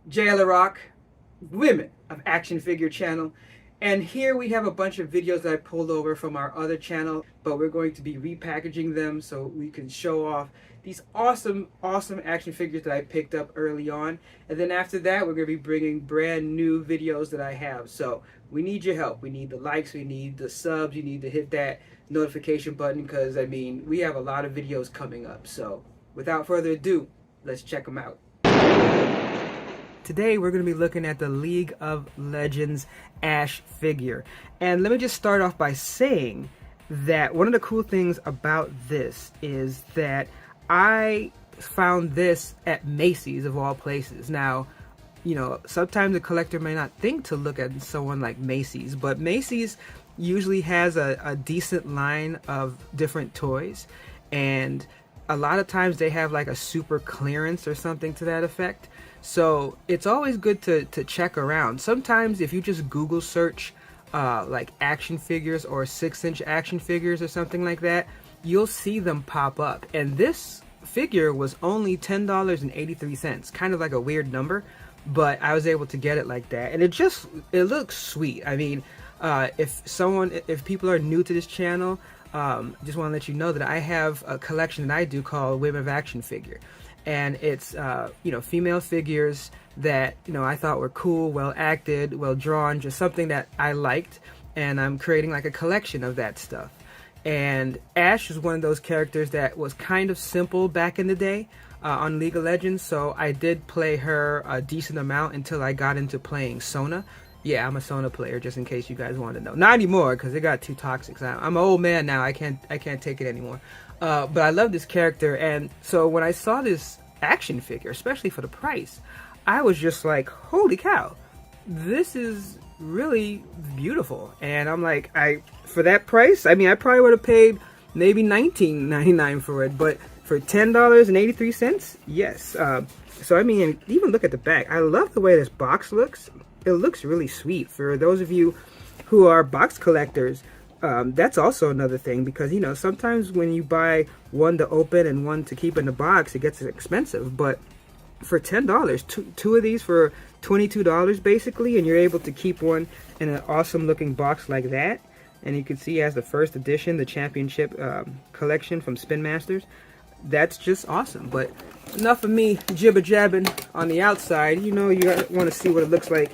JL Rock, Women of Action Figure channel. And here we have a bunch of videos that I pulled over from our other channel, but we're going to be repackaging them so we can show off these awesome action figures that I picked up early on. And then after that, we're going to be bringing brand new videos that I have. So we need your help. We need the likes, we need the subs, you need to hit that notification button because, I mean, we have a lot of videos coming up. So without further ado, let's check them out. Today we're going to be looking at the League of Legends Ashe figure. And let me just start off by saying that one of the cool things about this is that I found this at Macy's of all places. Now, you know, sometimes a collector may not think to look at someone like Macy's, but Macy's usually has a decent line of different toys, and a lot of times they have like a super clearance or something to that effect. So it's always good to check around. Sometimes if you just Google search like action figures or 6-inch action figures or something like that, you'll see them pop up. And this figure was only $10.83, kind of like a weird number, but I was able to get it like that. And it looks sweet. I mean, if people are new to this channel, just want to let you know that I have a collection that I do called Women of Action Figure. And it's, you know, female figures that, you know, I thought were cool, well acted, well drawn, just something that I liked. And I'm creating like a collection of that stuff. And Ashe is one of those characters that was kind of simple back in the day on League of Legends. So I did play her a decent amount until I got into playing Sona. Yeah, I'm a Sona player, just in case you guys want to know. Not anymore, because it got too toxic. I'm an old man now. I can't take it anymore. But I love this character, and so when I saw this action figure, especially for the price, I was just like, holy cow, this is really beautiful. And I'm like, for that price, I mean, I probably would have paid maybe $19.99 for it, but for $10.83, yes. So I mean, even look at the back. I love the way this box looks. It looks really sweet. For those of you who are box collectors, that's also another thing, because, you know, sometimes when you buy one to open and one to keep in the box, it gets expensive. But for $10, two of these for $22 basically, and you're able to keep one in an awesome looking box like that. And you can see as the first edition, the championship collection from Spin Masters. That's just awesome. But enough of me jibber jabbing on the outside. You know, you want to see what it looks like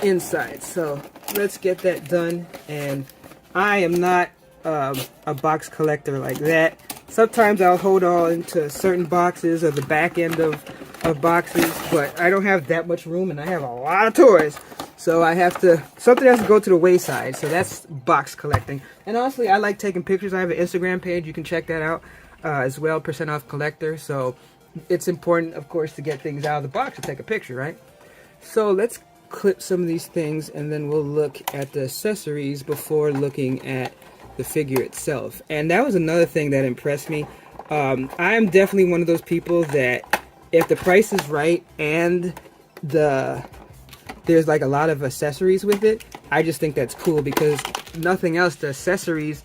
inside. So let's get that done. And I am not a box collector like that. Sometimes I'll hold on to certain boxes or the back end of boxes, but I don't have that much room, and I have a lot of toys. So I have to, something has to go to the wayside. So that's box collecting. And honestly, I like taking pictures. I have an Instagram page. You can check that out as well, % off collector. So it's important, of course, to get things out of the box and take a picture, right? So let's clip some of these things, and then we'll look at the accessories before looking at the figure itself. And that was another thing that impressed me. I'm definitely one of those people that if the price is right and there's like a lot of accessories with it, I just think that's cool, because nothing else, the accessories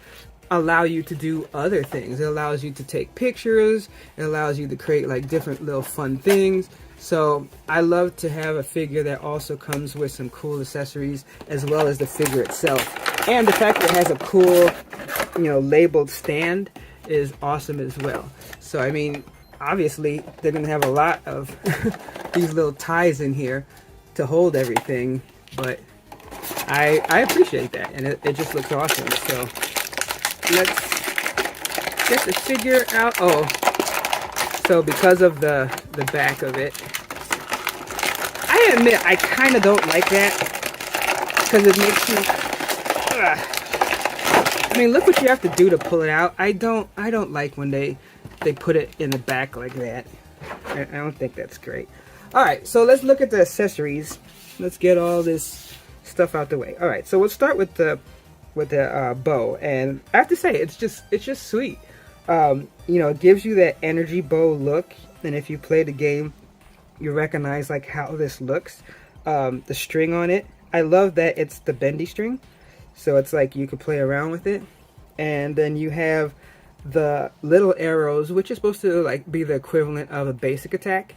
allow you to do other things. It allows you to take pictures, it allows you to create like different little fun things. So I love to have a figure that also comes with some cool accessories, as well as the figure itself. And the fact that it has a cool, you know, labeled stand is awesome as well. So I mean, obviously they're gonna have a lot of these little ties in here to hold everything, but I appreciate that, and it just looks awesome. So let's get the figure out. Oh, so because of the back of it, I admit I kind of don't like that, because it makes you I mean, look what you have to do to pull it out. I don't like when they put it in the back like that. I don't think that's great. Alright, so let's look at the accessories. Let's get all this stuff out the way. Alright, so we'll start with the bow, and I have to say, it's just sweet. You know, it gives you that energy bow look, and if you play the game, you recognize like how this looks. The string on it, I love that it's the bendy string, so it's like you could play around with it. And then you have the little arrows, which is supposed to like be the equivalent of a basic attack.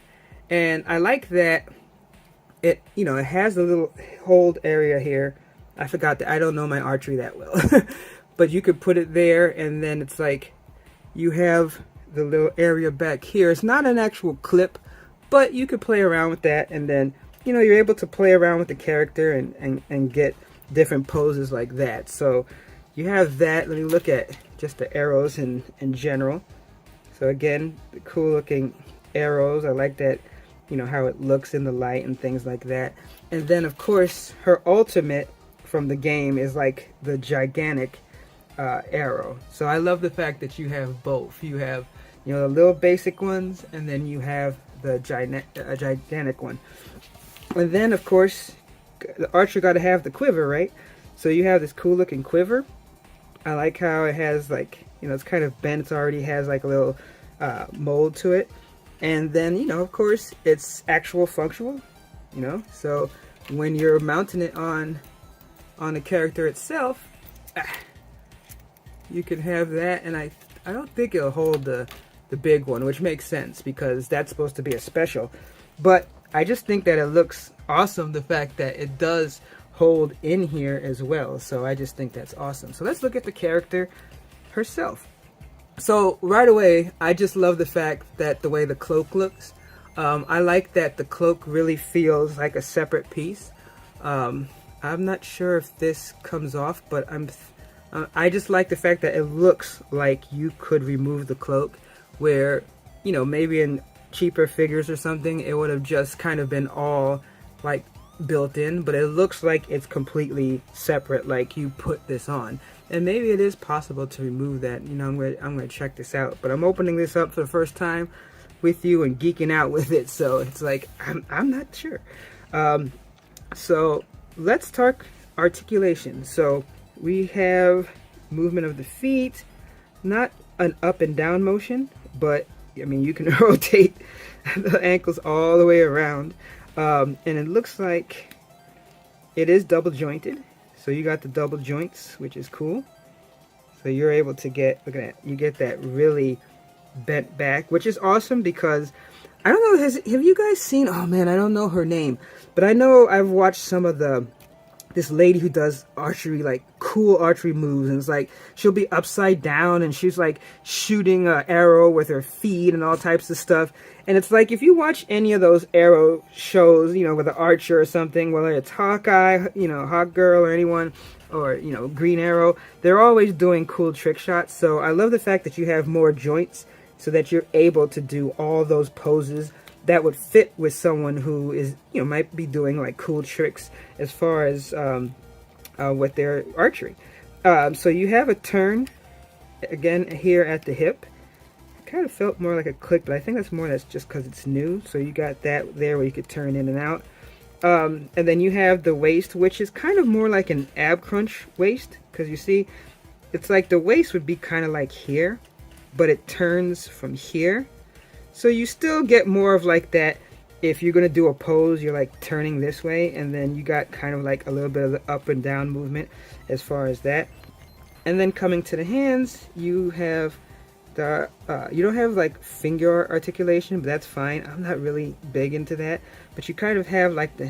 And I like that it, you know, it has a little hold area here. I forgot that I don't know my archery that well. But you could put it there, and then it's like you have the little area back here. It's not an actual clip, but you could play around with that, and then, you know, you're able to play around with the character and get different poses like that. So you have that. Let me look at just the arrows in general. So again, the cool looking arrows. I like that, you know, how it looks in the light and things like that. And then of course her ultimate from the game is like the gigantic arrow. So I love the fact that you have both. You have, you know, the little basic ones, and then you have the gigantic one. And then of course the archer got to have the quiver, right? So you have this cool looking quiver. I like how it has, like, you know, it's kind of bent. It already has like a little mold to it. And then, you know, of course it's actual functional, you know, so when you're mounting it on the character itself, you can have that. And I don't think it'll hold the big one, which makes sense because that's supposed to be a special. But I just think that it looks awesome, the fact that it does hold in here as well. So I just think that's awesome. So let's look at the character herself. So right away, I just love the fact that the way the cloak looks. I like that the cloak really feels like a separate piece. I'm not sure if this comes off, but I just like the fact that it looks like you could remove the cloak, where, you know, maybe in cheaper figures or something, it would have just kind of been all like built in, but it looks like it's completely separate, like you put this on. And maybe it is possible to remove that. You know, I'm gonna check this out, but I'm opening this up for the first time with you and geeking out with it, so it's like I'm not sure. So let's talk articulation. So we have movement of the feet, not an up and down motion, but I mean, you can rotate the ankles all the way around. And it looks like it is double jointed. So you got the double joints, which is cool. So you're able to get, look at that, you get that really bent back, which is awesome because, I don't know, have you guys seen, oh man, I don't know her name, but I know I've watched some of this lady who does archery, like cool archery moves, and it's like she'll be upside down and she's like shooting an arrow with her feet and all types of stuff. And it's like, if you watch any of those arrow shows, you know, with an archer or something, whether it's Hawkeye, you know, Hawk Girl or anyone, or, you know, Green Arrow, they're always doing cool trick shots. So I love the fact that you have more joints so that you're able to do all those poses that would fit with someone who is, you know, might be doing like cool tricks as far as with their archery. So you have a turn again here at the hip. Kind of felt more like a click, but I think that's just because it's new. So you got that there where you could turn in and out. And then you have the waist, which is kind of more like an ab crunch waist, because you see, it's like the waist would be kind of like here, but it turns from here. So you still get more of like that. If you're going to do a pose, you're like turning this way, and then you got kind of like a little bit of the up and down movement as far as that. And then coming to the hands, you have the, you don't have like finger articulation, but that's fine. I'm not really big into that, but you kind of have like the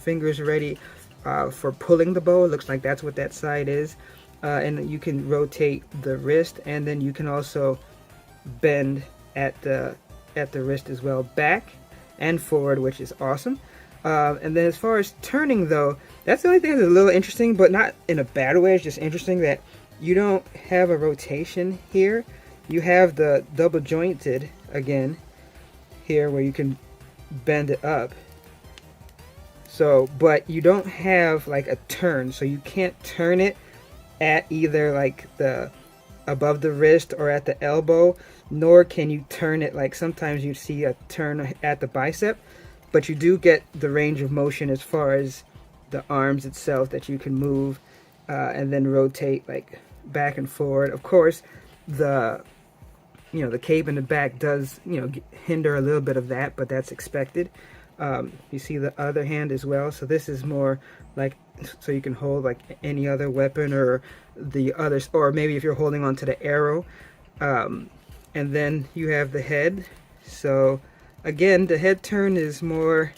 fingers ready for pulling the bow. It looks like that's what that side is. And you can rotate the wrist, and then you can also bend at the wrist as well, back and forward, which is awesome. And then as far as turning though, that's the only thing that's a little interesting, but not in a bad way. It's just interesting that you don't have a rotation here. You have the double jointed again here where you can bend it up. So, but you don't have like a turn, so you can't turn it at either like the above the wrist or at the elbow, nor can you turn it like sometimes you see a turn at the bicep, but you do get the range of motion as far as the arms itself that you can move and then rotate like back and forward. Of course, the cape in the back does, hinder a little bit of that, but that's expected. You see the other hand as well, so this is more like, so you can hold like any other weapon or the others, or maybe if you're holding on to the arrow. And then you have the head. So again, the head turn is more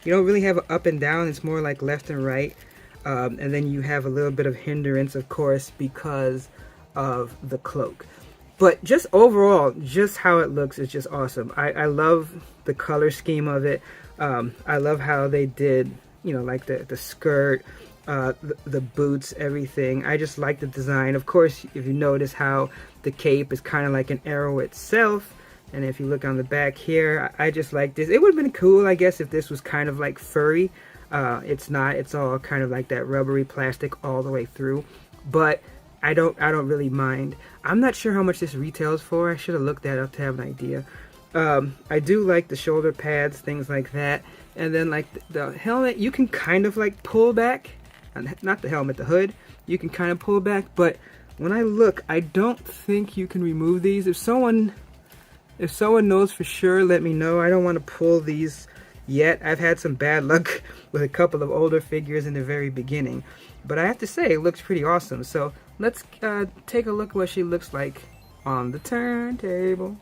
you don't really have an up and down. It's more like left and right. And then you have a little bit of hindrance, of course, because of the cloak. But just overall, just how it looks is just awesome. I love the color scheme of it. I love how they did, you know, like the skirt, the boots, everything. I just like the design. Of course, if you notice how the cape is kind of like an arrow itself. And if you look on the back here, I just like this. It would have been cool, I guess, if this was kind of like furry. It's not. It's all kind of like that rubbery plastic all the way through. But I don't really mind. I'm not sure how much this retails for. I should have looked that up to have an idea. I do like the shoulder pads, things like that. And then like the helmet, you can kind of like pull back. Not the helmet, the hood. You can kind of pull back. But when I look, I don't think you can remove these. If someone knows for sure, let me know. I don't want to pull these yet. I've had some bad luck with a couple of older figures in the very beginning. But I have to say, it looks pretty awesome. So let's take a look at what she looks like on the turntable.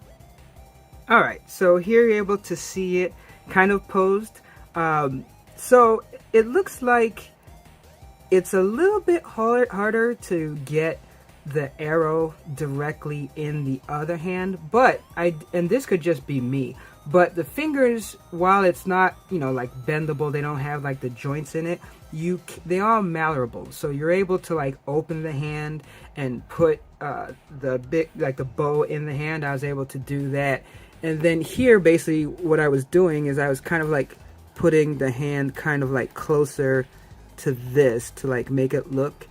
Alright, so here you're able to see it kind of posed. So it looks like it's a little bit harder to get the arrow directly in the other hand, but and this could just be me, but the fingers, while it's not, you know, like bendable, they don't have like the joints in it, they are malleable, so you're able to like open the hand and put the bow in the hand. I was able to do that. And then here, basically what I was doing is I was kind of like putting the hand kind of like closer to this to like make it look,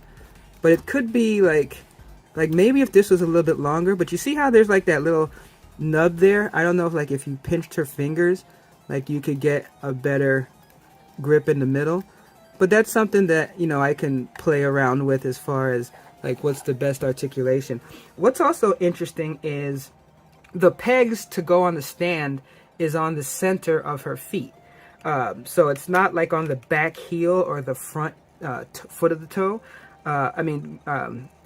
but it could be like maybe if this was a little bit longer. But you see how there's like that little nub there? I don't know if like if you pinched her fingers, like you could get a better grip in the middle. But that's something that, you know, I can play around with as far as like what's the best articulation. What's also interesting is the pegs to go on the stand is on the center of her feet. So it's not like on the back heel or the front foot of the toe.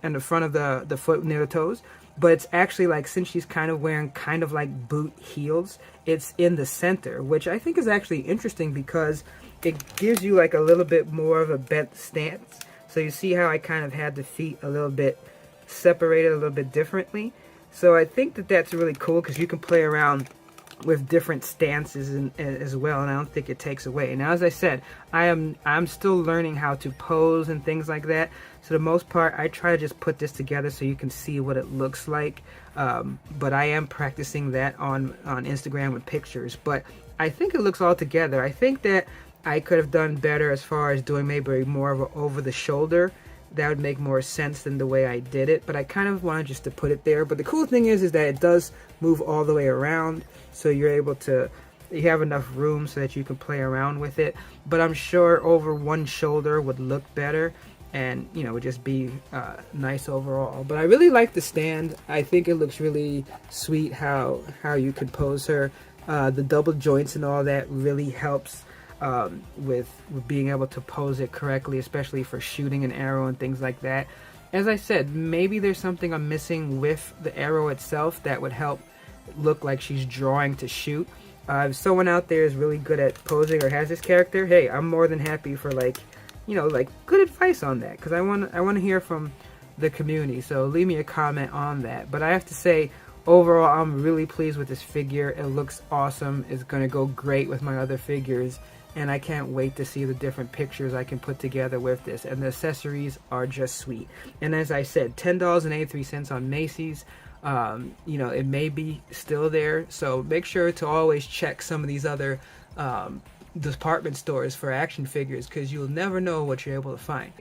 And the front of the foot near the toes. But it's actually like, since she's kind of wearing kind of like boot heels, it's in the center, which I think is actually interesting because it gives you like a little bit more of a bent stance. So you see how I kind of had the feet a little bit separated a little bit differently. So I think that that's really cool because you can play around with different stances as well, and I don't think it takes away. Now, as I said, I'm still learning how to pose and things like that. So the most part, I try to just put this together so you can see what it looks like. But I am practicing that on Instagram with pictures. But I think it looks all together. I think that I could have done better as far as doing maybe more of an over the shoulder. That would make more sense than the way I did it, but I kind of wanted just to put it there. But the cool thing is that it does move all the way around, so you're able to, you have enough room so that you can play around with it. But I'm sure over one shoulder would look better, and you know, would just be nice overall. But I really like the stand. I think it looks really sweet how you could pose her. The double joints and all that really helps with being able to pose it correctly, especially for shooting an arrow and things like that. As I said, maybe there's something I'm missing with the arrow itself that would help look like she's drawing to shoot. If someone out there is really good at posing or has this character, hey, I'm more than happy for like, you know, like good advice on that, because I want to hear from the community. So leave me a comment on that. But I have to say, overall, I'm really pleased with this figure. It looks awesome. It's gonna go great with my other figures. And I can't wait to see the different pictures I can put together with this. And the accessories are just sweet. And as I said, $10.83 on Macy's. You know, it may be still there. So make sure to always check some of these other department stores for action figures, because you'll never know what you're able to find.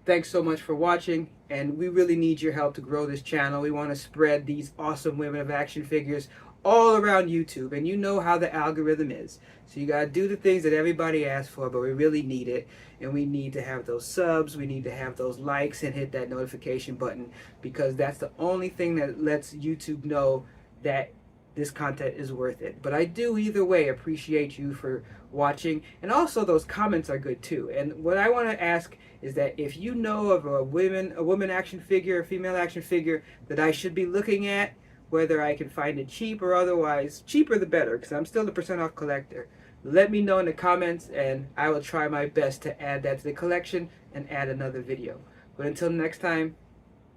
Thanks so much for watching, and we really need your help to grow this channel. We want to spread these awesome women of action figures all around YouTube, and you know how the algorithm is. So you gotta do the things that everybody asks for, but we really need it, and we need to have those subs, we need to have those likes, and hit that notification button, because that's the only thing that lets YouTube know that this content is worth it. But I do either way appreciate you for watching, and also those comments are good too. And what I want to ask is that if you know of a woman action figure, a female action figure that I should be looking at, whether I can find it cheap or otherwise, cheaper the better, because I'm still the percent off collector. let me know in the comments, and I will try my best to add that to the collection and add another video. But until next time,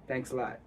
thanks a lot.